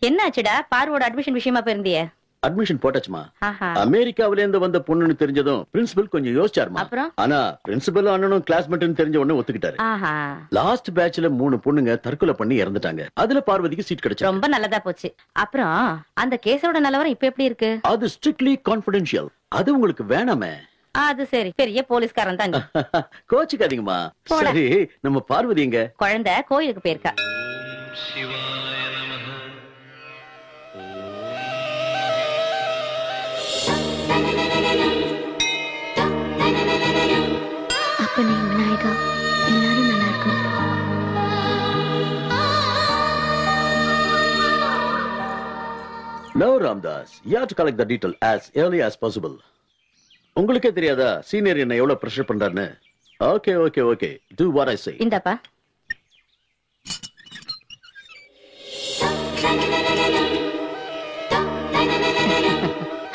என்னாச்சுடா? பார்வோட அட்மிஷன் விஷயமா போயிருந்தியே? அட்மிஷன் போட்டாச்சுமா. ஆஹா. அமெரிக்காவில இருந்து வந்த பொண்ணுன்னு தெரிஞ்சதும் பிரின்சிபல் கொஞ்சம் யோசிச்சாருமா. அப்புறம்? ஆனா பிரின்சிபல் அண்ணனும் கிளாஸ்மேட்னு தெரிஞ்ச உடனே ஒத்துக்கிட்டாரு. ஆஹா. லாஸ்ட் பேட்ச்ல 3 பொண்ணுங்க தற்கொலை பண்ணி இறந்துட்டாங்க. அதுல பார்வதிக்கு சீட் கிடைச்சு. ரொம்ப நல்லதா போச்சு. அப்புறம் அந்த கேஸோட நிலவரம் இப்ப எப்படி இருக்கு? அது ஸ்ட்ரிக்ட்லி கான்ஃபிடென்ஷியல். அது உங்களுக்கு வேணாமே. அது சரி, பெரிய போலீஸ்காரன் தான். கோச்சுக்காதீங்கம்மா. போடா. சரி, நம்ம பார்வதி எங்க? குழந்தை கோயிலுக்கு போயிருக்கா. அப்பனே விநாயகா, எல்லாரும் நல்லா இருக்கும். No, Ramdas. You have to collect the detail as early as possible. உங்களுக்கே தெரியாதா சீனியர் என்ன எவ்வளவு பிரஷர் பண்றாருன்னு? Okay okay okay, do what I say. இந்தப்பா.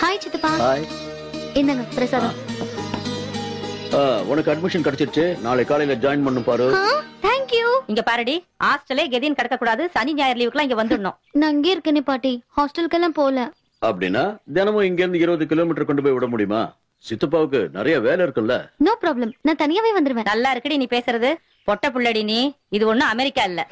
ஹாய் சித்தப்பா. ஹாய். என்னங்க பிரசாதம். உனக்கு அட்மிஷன் கிடைச்சிருச்சு. நாளை காலையில ஜாயின் பண்ணு பாரு. Thank you. இங்க பாருடி, ஹாஸ்டலே கெதின் கிடக்க கூடாது. சனி ஞாயிறு லீவுக்குலாம் இங்க வந்துடணும். நான் இங்கே இருக்கேனே பாட்டி, ஹாஸ்டலுக்கெல்லாம் போல. அப்படின்னா தினமும் இங்க இருந்து 20 கிலோமீட்டர் கொண்டு போய் விட முடியுமா? சித்தப்பாவுக்கு நிறைய வேலை இருக்குல்ல. நோ ப்ராப்ளம், நான் தனியாவே வந்துருவேன். நல்லா இருக்குடி நீ பேசுறது. பொட்ட புள்ளடி நீ. இது ஒண்ணும் அமெரிக்கா இல்ல.